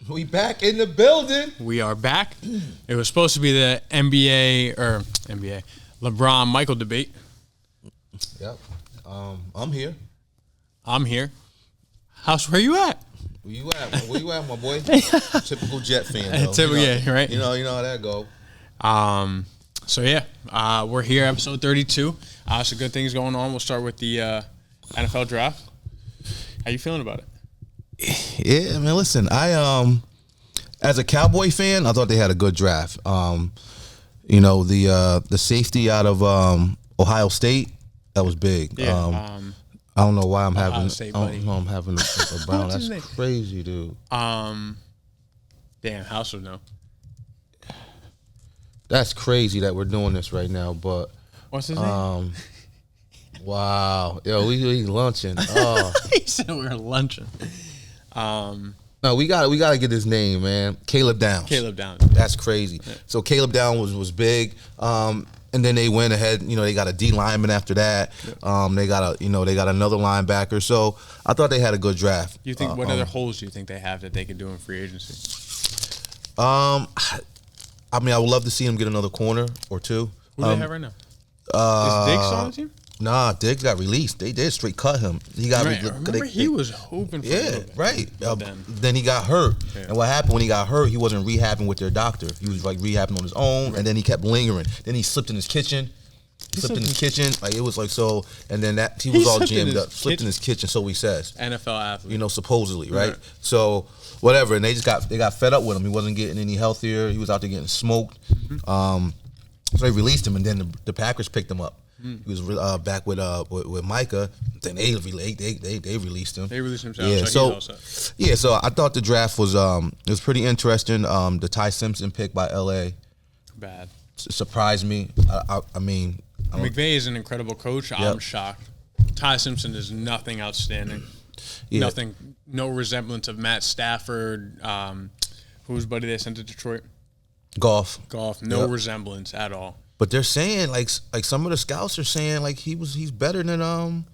We back in the building. We are back. It was supposed to be the NBA LeBron Michael debate. Yep. I'm here. I'm here. Where you at? Where you at, my boy? Typical Jet fan, though. Yeah, right. You know how that go. We're here, episode 32. Some good things going on. We'll start with the NFL draft. How you feeling about it? Yeah, man. Listen, I as a Cowboy fan, I thought they had a good draft. The safety out of Ohio State, that was big. Yeah, I don't know why I'm having. State, I don't know I'm having a Brown. That's crazy, dude. Damn, House would know. That's crazy that we're doing this right now. But what's his name? Wow, yo, we lunching. Oh, he said we were lunching. No, we gotta get his name, man. Caleb Downs. That's crazy. Yeah. So Caleb Downs was big. And then they went ahead, they got a D lineman after that. Yeah. They got another linebacker. So I thought they had a good draft. You think what other holes do you think they have that they could do in free agency? I would love to see him get another corner or two. Who do they have right now? Is Diggs on the team? Nah, Diggs got released. They did straight cut him. He got he was hoping for right. Then he got hurt. Yeah. And what happened when he got hurt, he wasn't rehabbing with their doctor. He was like rehabbing on his own, and then he kept lingering. Then he slipped in his kitchen. Like it was like so, and then that he was all jammed up. Slipped in his kitchen, so he says. NFL athlete. Supposedly, right? So whatever, and they got fed up with him. He wasn't getting any healthier. He was out there getting smoked. So they released him, and then the Packers picked him up. He was back with Micah. Then they released him. They released himself. Yeah, so I thought the draft was it was pretty interesting. The Ty Simpson pick by LA, bad, surprised me. I mean, McVay is an incredible coach. Yep. I'm shocked. Ty Simpson is nothing outstanding. Yeah. Nothing, no resemblance of Matt Stafford. Whose buddy they sent to Detroit? Goff. No resemblance at all. But they're saying like some of the scouts are saying like he's better than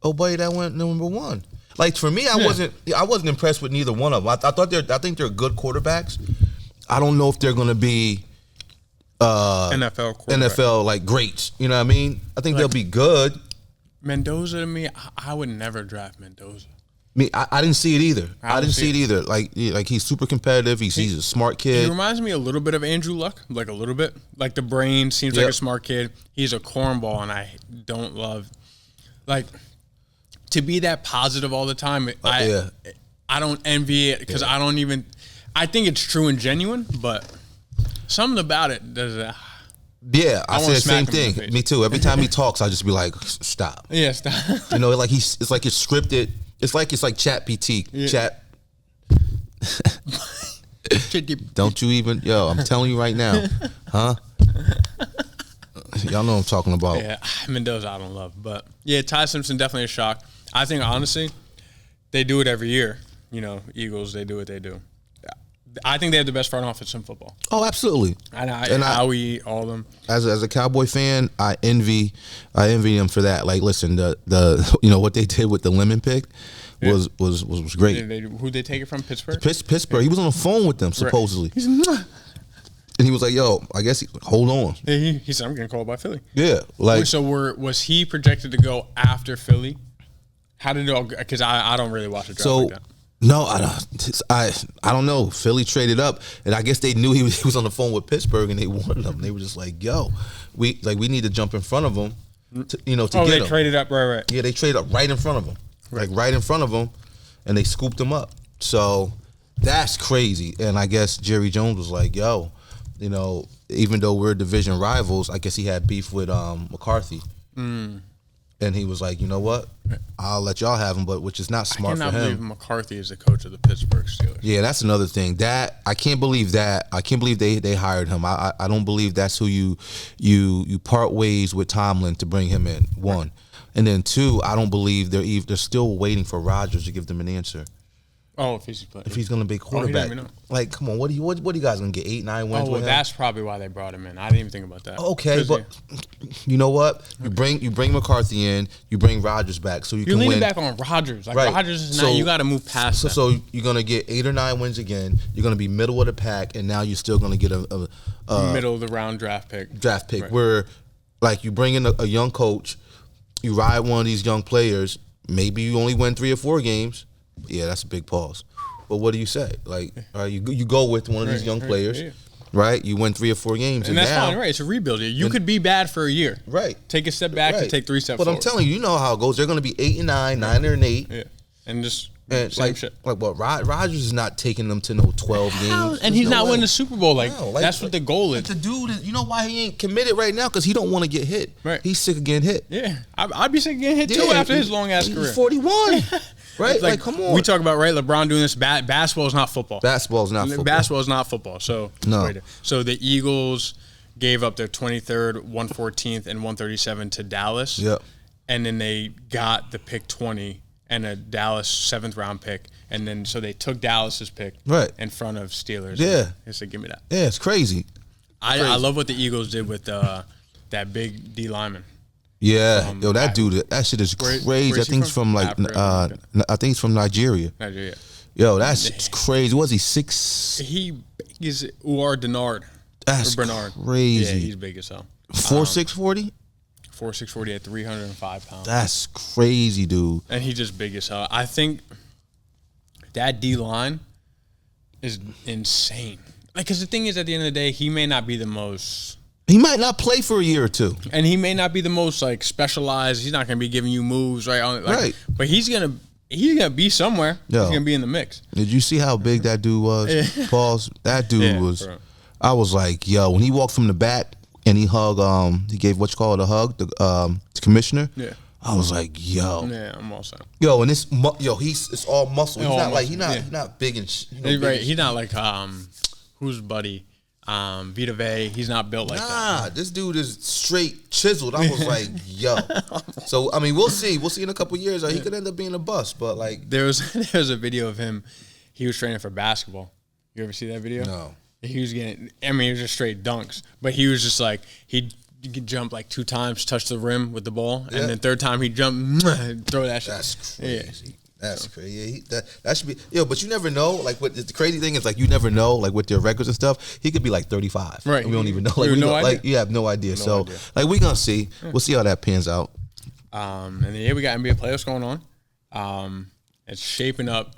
buddy that went number one. Like for me, I wasn't impressed with neither one of them. I think they're good quarterbacks. I don't know if they're going to be NFL like greats. You know what I mean? I think they'll be good. Mendoza to me, I would never draft Mendoza. I didn't see it either. I didn't see it either. Like he's super competitive. He's a smart kid. He reminds me a little bit of Andrew Luck, like a little bit. Like the brain seems like a smart kid. He's a cornball, and I don't love to be that positive all the time. I don't envy it because I don't even. I think it's true and genuine, but something about it does. Yeah, I say the same thing. Me too. Every time he talks, I just be like, stop. Yeah, stop. Like it's like it's scripted. It's like Chat PT. Yeah. Chat. Don't you even, I'm telling you right now, huh? Y'all know what I'm talking about. Yeah, Mendoza I don't love. But, yeah, Ty Simpson definitely a shock. I think, honestly, they do it every year. Eagles, they do what they do. I think they have the best front office in football. Oh, absolutely. And we eat all of them. As a Cowboy fan, I envy them for that. Like, listen, the what they did with the lemon pick was great. Who'd they take it from? Pittsburgh? Pittsburgh. He was on the phone with them, supposedly. Right. And he was like, yo, I guess hold on. He said, I'm getting called by Philly. Yeah. So was he projected to go after Philly? How did it all go? Because I don't really watch a draft like that. No, I don't know. Philly traded up, and I guess they knew he was on the phone with Pittsburgh, and they wanted him. They were just like, "Yo, we need to jump in front of him, to get him." Oh, they traded up, right? Yeah, they traded up right in front of him, right in front of him, and they scooped him up. So that's crazy. And I guess Jerry Jones was like, "Yo, even though we're division rivals, I guess he had beef with McCarthy." And he was like, you know what? I'll let y'all have him, but which is not smart for him. I cannot believe McCarthy is the coach of the Pittsburgh Steelers. Yeah, that's another thing. I can't believe that. I can't believe they hired him. I don't believe that's who you part ways with Tomlin to bring him in. One, and then two, I don't believe they're still waiting for Rodgers to give them an answer. Oh, if he's playing. If he's going to be quarterback. Like, come on, what are you guys going to get? 8, 9 wins with him? That's probably why they brought him in. I didn't even think about that. Okay, but you know what? You bring McCarthy in, you bring Rodgers back, so you can win. You're leaning back on Rodgers. Like, right. Rodgers is not, you got to move past that. So you're going to get 8 or 9 wins again. You're going to be middle of the pack, and now you're still going to get a middle of the round draft pick. Right. Where, like, you bring in a young coach, you ride one of these young players, maybe you only win 3 or 4 games. Yeah, that's a big pause. But what do you say? Like, you go with one of these young players, right? You win 3 or 4 games, and that's fine, right? It's a rebuild. You could be bad for a year, right? Take a step back and take 3 steps forward. But I'm telling you, you know how it goes. They're going to be 8 and 9, 9 and 8, and just same like shit. Like what? Rodgers is not taking them to no 12 games, and he's not winning the Super Bowl. That's what the goal is. The dude is. You know why he ain't committed right now? Because he don't want to get hit. Right. He's sick of getting hit. Yeah, I'd be sick of getting hit too after his long ass career. He's 41. Right? Like, come on. We talk about, right, LeBron doing this. Basketball is not football. Basketball is not football. So, no. So the Eagles gave up their 23rd, 114th, and 137 to Dallas. Yep. And then they got the pick 20 and a Dallas 7th round pick. And then so they took Dallas's pick in front of Steelers. Yeah. They said, give me that. Yeah, it's crazy. I love what the Eagles did with that big D lineman. Yeah, that dude, that shit is crazy. I think he's from I think he's from Nigeria. Yo, that's crazy. Was he 6? He is Denard. That's Bernard. Crazy. Yeah, he's big as hell. 4'6", 40? 4'6", 40 at 305 pounds. That's crazy, dude. And he's just big as hell. I think that D line is insane. Like, because the thing is, at the end of the day, he may not be the most. He might not play for a year or 2, and he may not be the most like specialized. He's not going to be giving you moves, right? Right. But he's gonna be somewhere. Yo, he's gonna be in the mix. Did you see how big that dude was? Pauls. That dude was. Bro. I was like, yo, when he walked from the back and he hugged, he gave a hug, the commissioner. Yeah. I was like, yo. Yeah, I'm all set. Yo, and it's all muscle. He's not big and right. He's not like who's buddy. Vita Vea, he's not built like that. Nah, this dude is straight chiseled. I was like, yo. So, I mean, we'll see. We'll see in a couple of years. He could end up being a bust, but like. There was a video of him. He was training for basketball. You ever see that video? No. He was he was just straight dunks. But he was just like, he could jump like 2 times, touch the rim with the ball, and then 3rd time he'd jump, throw that shit. That's crazy. Yeah. That's crazy. That should be but you never know. Like, what the crazy thing is, like, you never know. Like, with their records and stuff, he could be like 35. Right. We don't even know. Like, you have no idea. Like, we gonna see. Yeah. We'll see how that pans out. And then we got NBA playoffs going on. It's shaping up.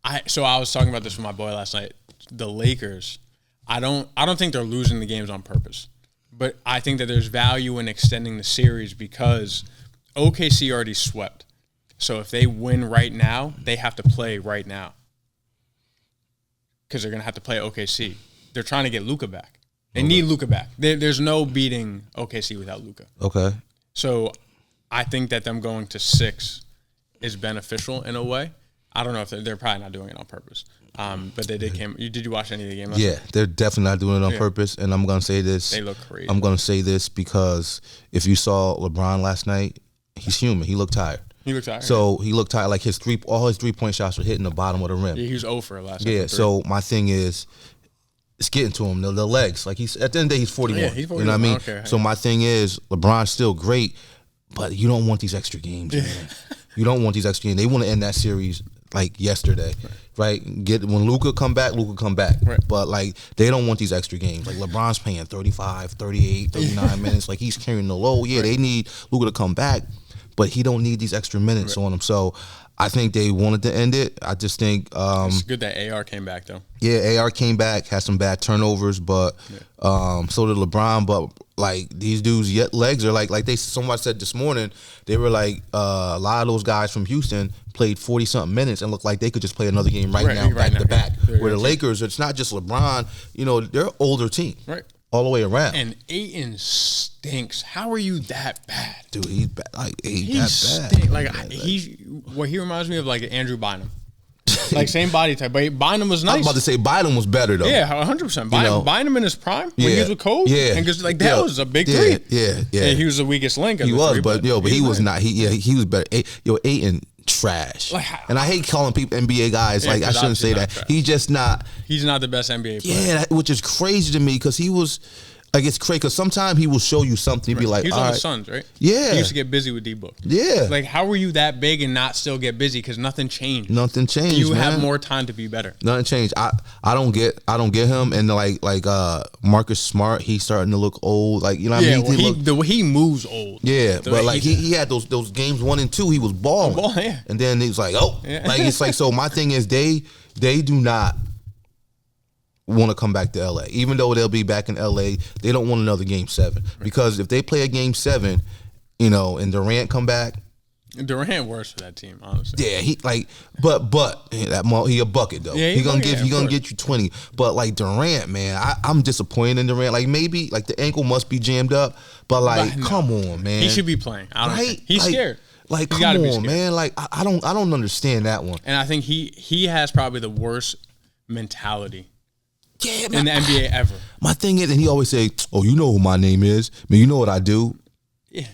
I was talking about this with my boy last night. The Lakers. I don't think they're losing the games on purpose, but I think that there's value in extending the series because OKC already swept. So if they win right now, they have to play right now because they're going to have to play OKC. They're trying to get Luka back. They need Luka back. There's no beating OKC without Luka. Okay. So I think that them going to 6 is beneficial in a way. I don't know if they're probably not doing it on purpose. But they did came. Did you watch any of the game last night? They're definitely not doing it on purpose. And I'm going to say this. They look crazy. I'm going to say this because if you saw LeBron last night, he's human. He looked tired. So he looked tired. Like all his 3-point shots were hitting the bottom of the rim. Yeah, he was 0 for last night. Yeah. So my thing is, it's getting to him. The legs. Like, he's at the end of the day, he's 41. Yeah, he's 41. You know what I mean? So my thing is, LeBron's still great, but you don't want these extra games, man. You don't want these extra games. They want to end that series like yesterday, right? When Luka come back. Right. But like, they don't want these extra games. Like, LeBron's playing 35, 38, 39 minutes. Like, he's carrying the load. Yeah, they need Luka to come back, but he don't need these extra minutes on him. So I think they wanted to end it. I just think it's good that AR came back though. Yeah, AR came back, had some bad turnovers, but so did LeBron. But like, these dudes, yet legs are like someone said this morning, they were like a lot of those guys from Houston played 40-something minutes and looked like they could just play another game right now, back to back. Where the Lakers, it's not just LeBron, they're an older team. Right. All the way around. And Ayton stinks. How are you that bad? Dude, he's bad. Like, he stink. Like, he reminds me of like Andrew Bynum. Like, same body type, but Bynum was nice. I was about to say Bynum was better though. Yeah, 100%. Bynum in his prime when he was with Cole. Yeah, and because like that was a big three. Yeah. And he was the weakest link. He was, but he was not. He was better. Ayton, trash. And I hate calling people NBA guys. Like, I shouldn't say that. Trash. He's just not. He's not the best NBA player. Yeah, which is crazy to me because he was. Like, it's crazy because sometimes he will show you something. He'd be like, he was on the Suns, right? Yeah. He used to get busy with D-Book. Yeah. Like, how were you that big and not still get busy? Because nothing changed. Nothing changed. You man. have more time to be better. Nothing changed. I don't get him. And like Marcus Smart, he's starting to look old. Like, you know what I mean? Well, he moves old. Yeah, but like he had those games 1 and 2, he was balling. Yeah. And then he was like, like it's like, so my thing is they do not want to come back to LA. Even though they'll be back in LA, they don't want another game 7. Because if they play a game 7, and Durant come back, Durant works for that team, honestly. yeah, he like, but he a bucket though. Yeah, he gonna get you 20. But like Durant, man, I'm disappointed in Durant. Like maybe like the ankle must be jammed up, but like come on, man, he should be playing. He's scared. Like come on, man. Like I don't understand that one. And I think he has probably the worst mentality. Yeah, in the NBA ever. My thing is, and he always say, "Oh, you know who my name is. I mean, you know what I do." Yeah.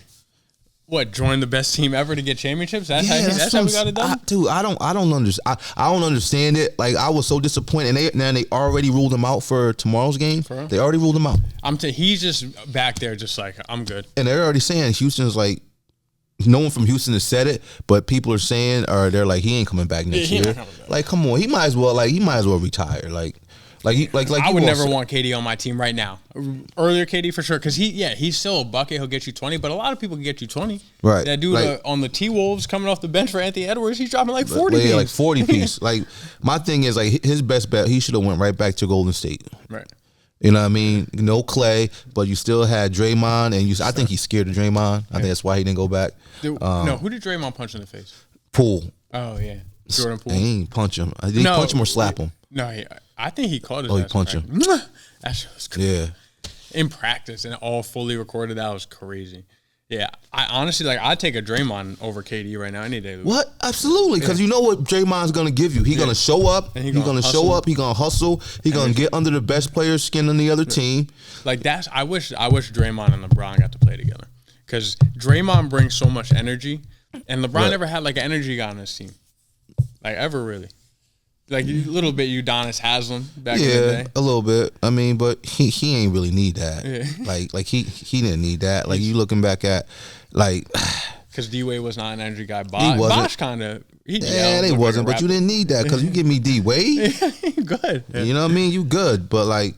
What, join the best team ever to get championships? That's how we got it done? Dude, I don't understand. I don't understand it. Like, I was so disappointed. And they already ruled him out for tomorrow's game. They already ruled him out. He's just back there just like, I'm good. And they're already saying Houston's like, no one from Houston has said it, but people are saying, or they're like, he ain't coming back next year. Like, come on. He might as well retire. I would never want KD on my team right now. Earlier KD for sure, because he's still a bucket. He'll get you 20, but a lot of people can get you 20. Right. That dude on the T-Wolves coming off the bench for Anthony Edwards, he's dropping like 40 Yeah, like 40 piece. Like, my thing is, like, his best bet, he should have went right back to Golden State. Right. You know what I mean? No Clay, but you still had Draymond, and I think he's scared of Draymond. I think that's why he didn't go back. No, who did Draymond punch in the face? Poole. Oh, yeah. Jordan Poole. He didn't punch him. Did he punch him or slap him? No, I think he caught his ass. Oh, he punched him. That shit was crazy. Yeah. In practice and all fully recorded, that was crazy. Yeah, I honestly, I'd take a Draymond over KD right now any day. What? Absolutely, because you know what Draymond's going to give you. He's going to show up. He's going to show up. He's going to hustle. He's going to get under the best player's skin on the other team. Like, I wish Draymond and LeBron got to play together. Because Draymond brings so much energy, and LeBron never had, like, an energy guy on his team. Like, ever, really. Like, a little bit Udonis Haslem back in the day. A little bit. I mean, but he ain't really need that. Yeah. Like he didn't need that. Like, you looking back at, like... Because D-Wade was not an energy guy. Bosh kind of... Yeah, they wasn't, but you didn't need that because you give me D-Wade. Good. You know what I mean? You good. But, like...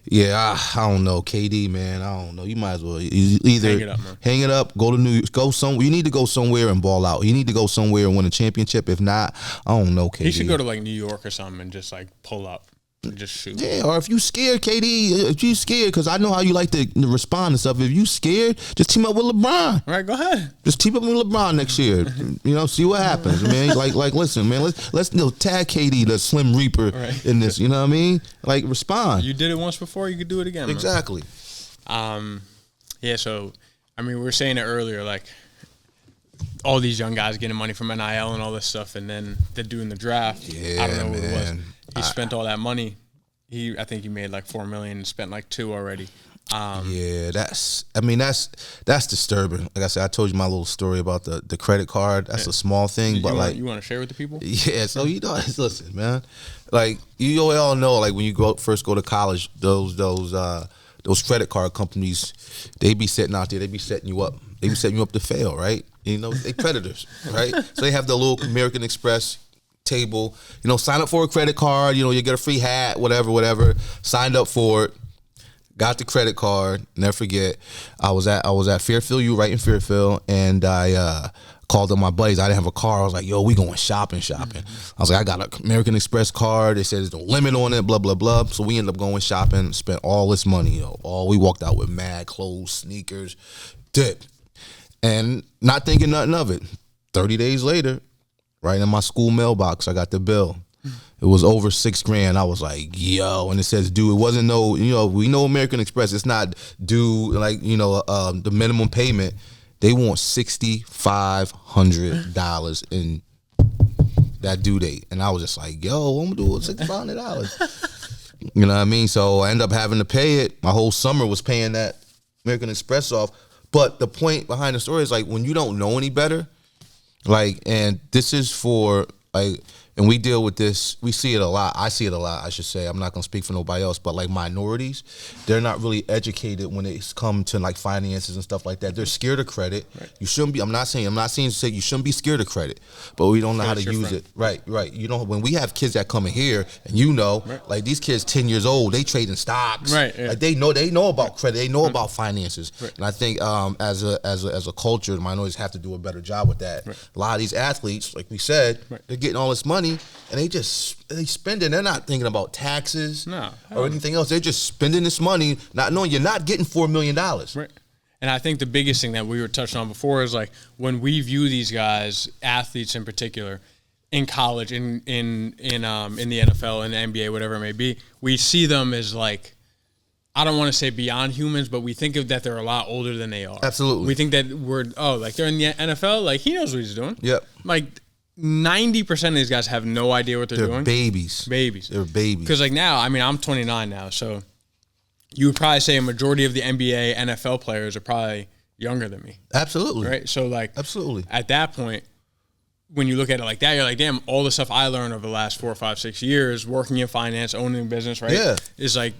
Yeah, I don't know. KD, man, I don't know. You might as well either hang it up, go to New York, go somewhere. You need to go somewhere and ball out. You need to go somewhere and win a championship. If not, I don't know, KD. He should go to like New York or something and just like pull up and just shoot. Yeah, or if you scared, KD, if you scared, because I know how you like to respond and stuff. If you scared, just team up with LeBron. All right, go ahead. Just team up with LeBron next year. You know, see what happens, man. Like, listen, man. Let's tag KD, the Slim Reaper, in this. You know what I mean? Like, respond. You did it once before, you could do it again. Exactly. Yeah. So, I mean, we were saying it earlier, like all these young guys getting money from NIL and all this stuff, and then they're doing the draft. Yeah, I don't know what it was. man. He spent all that money. I think he made like $4 million and spent like $2 million already. Yeah, that's disturbing. Like I said, I told you my little story about the credit card. That's a small thing, you want to share with the people? Yeah, so listen, man. Like you all know, like when you first go to college, those credit card companies, they be sitting out there, they be setting you up. They be setting you up to fail, right? You know, they predators, right? So they have the little American Express table, sign up for a credit card, you get a free hat, whatever. Signed up for it, got the credit card. Never forget, I was at Fairfield, you right in Fairfield, and I called up my buddies. I didn't have a car. I was like, yo, we going shopping. I was like, I got an American Express card. They said there's no limit on it, blah, blah, blah. So we ended up going shopping, spent all this money, we walked out with mad clothes, sneakers, dip. And not thinking nothing of it. 30 days later, right in my school mailbox, I got the bill. It was over $6,000. I was like, yo, and it says due. It wasn't no, we know American Express. It's not due like, the minimum payment. They want $6,500 in that due date. And I was just like, yo, I'm gonna do it $6,500. You know what I mean? So I ended up having to pay it. My whole summer was paying that American Express off. But the point behind the story is like when you don't know any better, Like, and this is for like, and we deal with this. We see it a lot. I see it a lot, I should say. I'm not gonna speak for nobody else, but like minorities, they're not really educated when it's come to like finances and stuff like that. They're scared of credit. Right. You shouldn't be. I'm not saying to say you shouldn't be scared of credit, but we don't know how to use it. Right. You know, when we have kids that come in here, and like these kids 10 years old, they trade in stocks. Right. Yeah. Like they know about credit. They know about finances. Right. And I think as a culture, the minorities have to do a better job with that. Right. A lot of these athletes, like we said, they're getting all this money and they spend it. They're not thinking about taxes or anything else. They're just spending this money, not knowing you're not getting $4 million. Right. And I think the biggest thing that we were touching on before is like when we view these guys, athletes in particular, in college, in the NFL, in the NBA, whatever it may be, we see them as like, I don't want to say beyond humans, but we think of that they're a lot older than they are. Absolutely. We think that like they're in the NFL, like he knows what he's doing. Yep. Like 90% of these guys have no idea what they're doing. They're babies. They're babies. Because like now, I mean, I'm 29 now, so you would probably say a majority of the NBA, NFL players are probably younger than me. Absolutely. Right? So like, absolutely. At that point, when you look at it like that, you're like, damn, all the stuff I learned over the last 4, 5, 6 years, working in finance, owning a business, right? Yeah. Is like,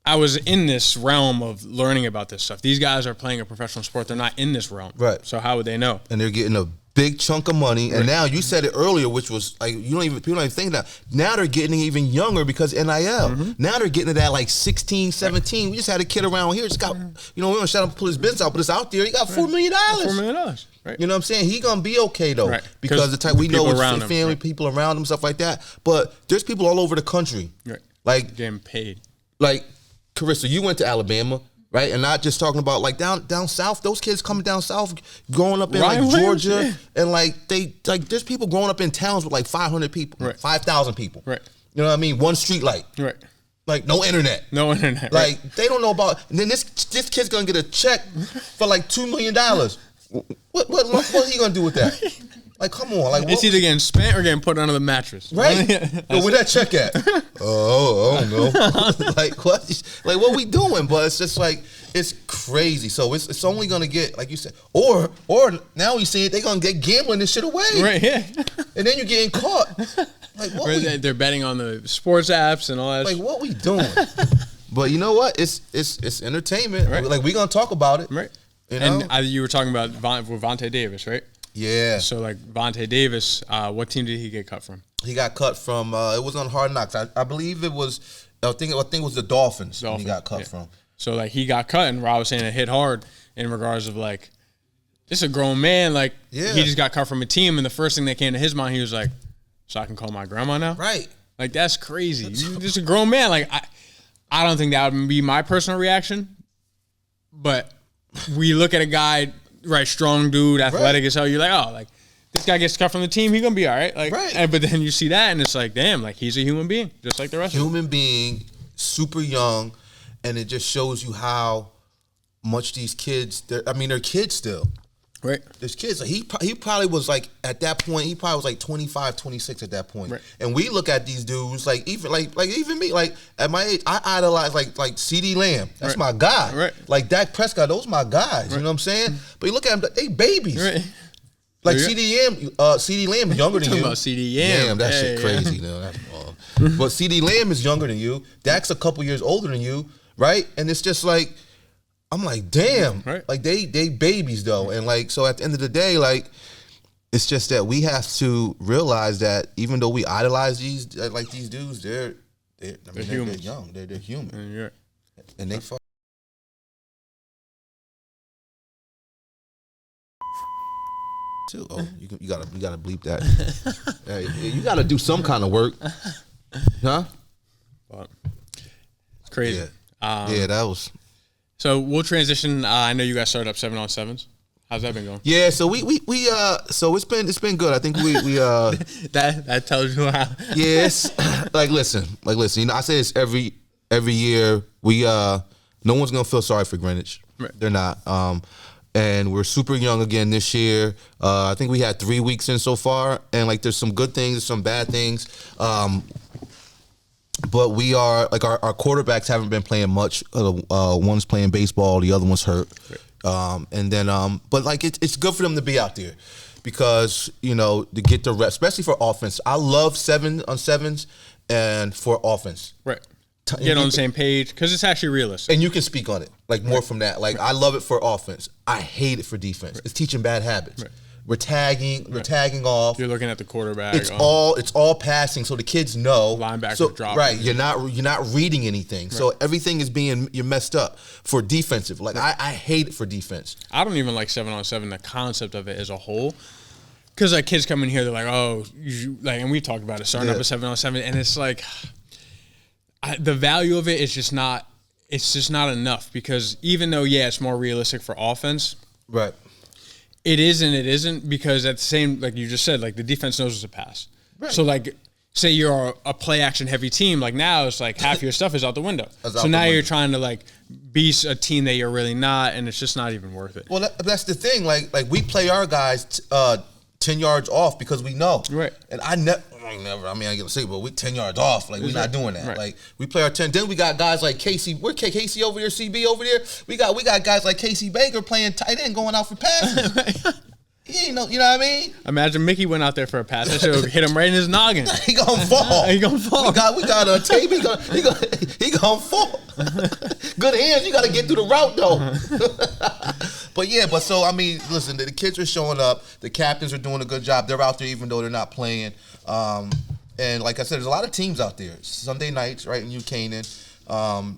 I was in this realm of learning about this stuff. These guys are playing a professional sport. They're not in this realm. Right. So how would they know? And they're getting a big chunk of money. And now you said it earlier, which was like, people don't even think that. Now they're getting even younger because NIL. Mm-hmm. Now they're getting it at like 16, 17. Right. We just had a kid around here. Just got, we don't shout out, pull his business out, but it's out there. He got $4 million. $4 million. Right. You know what I'm saying? He gonna be okay though, right. Because the type we know it's family, right. people around him, stuff like that. But there's people all over the country, right? Like getting paid. Like Carissa, you went to Alabama, right? And not just talking about like down south. Those kids coming down south, growing up in like Georgia, and like there's people growing up in towns with like 500 people, right. 5,000 people, right? You know what I mean? One street light, right? Like no internet. Like right. They don't know about. And then this kid's gonna get a check for like $2 million. What's he gonna do with that? Like, come on. Like, it's either getting spent or getting put under the mattress. Right. But where that check at? I don't know. Like, what? Like, what we doing? But it's just like, it's crazy. So it's only gonna get, like you said, or now we see it, they're gonna get gambling this shit away. Right. Yeah. And then you're getting caught. Like, what? They're betting on the sports apps and all that. Like, what we doing? But you know what? It's entertainment. Right. Like, we gonna talk about it. Right. You know? And you were talking about Vontae Davis, right? Yeah. So like Vontae Davis, what team did he get cut from? He got cut from. It was on Hard Knocks. I believe it was. I think it was the Dolphins. He got cut from. So like he got cut, and Rob was saying it hit hard in regards of like, this is a grown man. Like he just got cut from a team, and the first thing that came to his mind, he was like, "So I can call my grandma now?" Right. Like that's crazy. You're just a grown man. Like I don't think that would be my personal reaction, but we look at a guy. Right, strong dude, athletic as hell. You're like, oh, like this guy gets cut from the team, he gonna be all right. Like, right. But then you see that, and it's like, damn, like he's a human being, just like the rest of them. Human being, super young, and it just shows you how much these kids. They're kids still. Right. There's kids. Like he probably was like at that point. He probably was like 25, 26 at that point. Right. And we look at these dudes like even me. Like at my age, I idolize like C.D. Lamb. That's my guy. Right. Like Dak Prescott. Those my guys. Right. You know what I'm saying? But you look at them, they babies. Right. Like C.D. Lamb younger than you. About C.D. Lamb. Damn, that shit crazy. No, that's wrong. But C.D. Lamb is younger than you. Dak's a couple years older than you, right? And it's just like. I'm like, damn, right. Like they babies though, and like so at the end of the day, like it's just that we have to realize that even though we idolize these dudes, they're young, they're human, and they fuck. Too. Oh, you gotta bleep that. Hey, you gotta do some kind of work, huh? Well, it's crazy. Yeah, that was. So we'll transition. I know you guys started up 7-on-7s. How's that been going? Yeah, so we so it's been good. I think we that tells you how. Yes, like listen. You know, I say this every year. We no one's gonna feel sorry for Greenwich. Right. They're not. And we're super young again this year. I think we had 3 weeks in so far, and like there's some good things, some bad things. But we are like our quarterbacks haven't been playing much. One's playing baseball, the other one's hurt. And then but like it's good for them to be out there because, to get the rep, especially for offense. I love 7-on-7s and for offense. Right. Get on the same page because it's actually realistic. And you can speak on it, more from that. I love it for offense. I hate it for defense. Right. It's teaching bad habits. Right. We're tagging off. You're looking at the quarterback. It's all passing, so the kids know. Linebackers dropping. Right, you're not reading anything, so everything is you're messed up for defensive. I hate it for defense. I don't even like 7-on-7. The concept of it as a whole, because kids come in here, they're like, and we talked about it starting up a 7-on-7, and it's like the value of it is just not. It's just not enough because even though it's more realistic for offense, right. It is and it isn't because at the same, like you just said, the defense knows it's a pass. Right. So say you're a play action heavy team, now it's half your stuff is out the window. So now you're trying to be a team that you're really not, and it's just not even worth it. Well, that's the thing. We play our guys 10 yards off because we know. Right. And I ain't gonna say, but we 10 yards off. We're not doing that. Right. We play our 10. Then we got guys like Casey. We're Casey over there, CB over there. We got guys like Casey Baker playing tight end, going out for passes. He ain't know, you know what I mean? Imagine Mickey went out there for a pass. That should have hit him right in his noggin. He gonna fall. We got a tape. He gonna fall. Good hands. You gotta get through the route though. Listen, the kids are showing up. The captains are doing a good job. They're out there even though they're not playing. And like I said, there's a lot of teams out there. Sunday nights, right in New Canaan.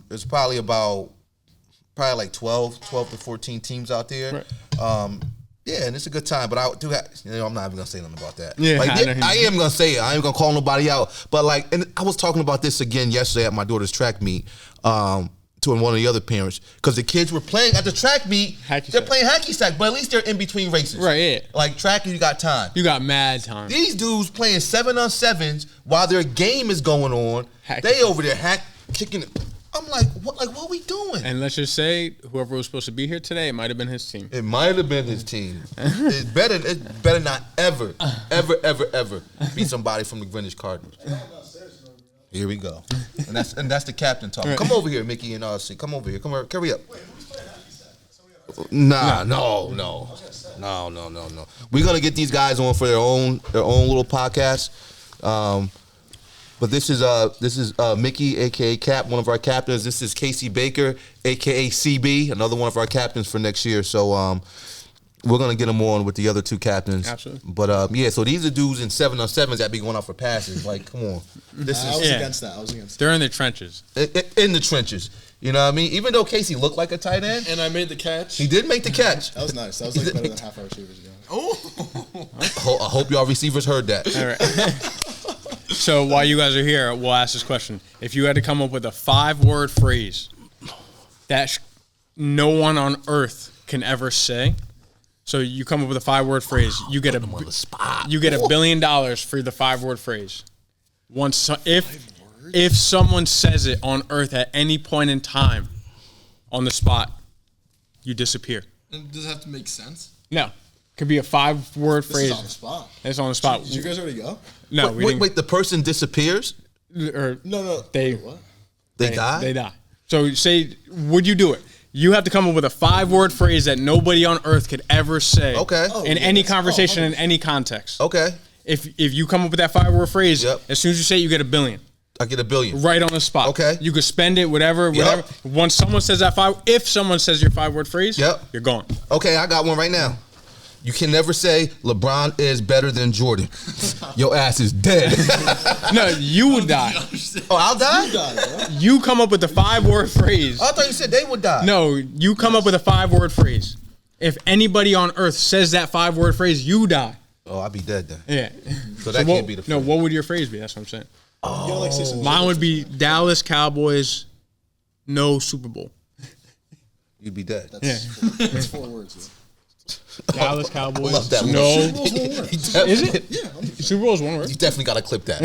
There's probably 12 to 14 teams out there. Right. Yeah, and it's a good time, but I do have, I'm not even going to say nothing about that. Yeah, I am going to say it. I ain't going to call nobody out. But and I was talking about this again yesterday at my daughter's track meet to one of the other parents, because the kids were playing at the track meet. They're playing hacky sack, but at least they're in between races. Right, yeah. Track, you got time. You got mad time. These dudes playing 7-on-7s while their game is going on. They over there kicking it. I'm like, what are we doing? And let's just say, whoever was supposed to be here today, it might have been his team. It might have been his team. It better not ever be somebody from the Greenwich Cardinals. Here we go. And that's the captain talking. Right. Come over here, Mickey and RC. Come over here. Come over. Carry up. Nah, no. We're gonna get these guys on for their own little podcast. But this is Mickey, aka Cap, one of our captains. This is Casey Baker, aka CB, another one of our captains for next year. So we're gonna get them on with the other two captains. Absolutely. But so these are dudes in 7-on-7s that be going out for passes. Come on. I was against that. They're in the trenches. In the trenches. You know what I mean? Even though Casey looked like a tight end. And I made the catch. He did make the catch. That was nice. That was better than half our receivers ago. I hope y'all receivers heard that. All right. So while you guys are here, we'll ask this question. If you had to come up with a 5-word phrase that no one on earth can ever say, so you come up with a 5-word phrase, you get $1 billion for the 5-word phrase. If someone says it on earth at any point in time, on the spot, you disappear. And does it have to make sense? No. Could be a 5-word phrase. It's on the spot. It's on the spot. Did you guys already go? No, wait, the person disappears? No. They die? They die. So say, would you do it? You have to come up with a 5-word phrase that nobody on earth could ever say. Okay. In any conversation, in any context. Okay. If you come up with that 5-word phrase, as soon as you say it, you get $1 billion. I get $1 billion. Right on the spot. Okay. You could spend it, whatever. Once someone says if someone says your 5-word phrase, you're gone. Okay, I got one right now. You can never say LeBron is better than Jordan. Your ass is dead. No, you would die. Oh, I'll die? You die, bro. You come up with a 5-word phrase. I thought you said they would die. No, you come up with a 5-word phrase. If anybody on earth says that 5-word phrase, you die. Oh, I'll be dead then. Yeah. So that can't be the phrase. No, what would your phrase be? That's what I'm saying. Oh. Mine would be Dallas Cowboys, no Super Bowl. You'd be dead. That's 4 words. Yeah. Dallas Cowboys. I love that No. Is it? Yeah. Super Bowl is 1 word. You definitely got to clip that.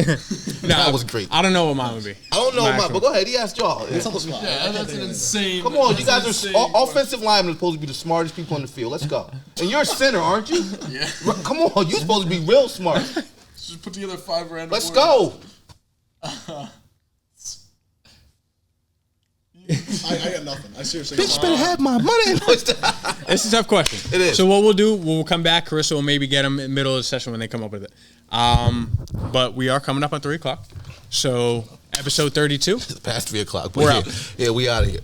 That was great. I don't know what mine would be. I don't know mine, but go ahead. He asked y'all. It's on the spot. Yeah, that's an insane. Come on, you guys are offensive linemen are supposed to be the smartest people on the field. Let's go. And you're a center, aren't you? Yeah. Come on, you're supposed to be real smart. Just put together 5 random Let's words. go. I got nothing. I seriously Bitch got better have my money. It's a tough question. It is. So what we'll do, we'll come back. Carissa will maybe get them in the middle of the session when they come up with it. But we are coming up on 3 o'clock. So episode 32. Past 3 o'clock. We're But out. yeah, we out of here.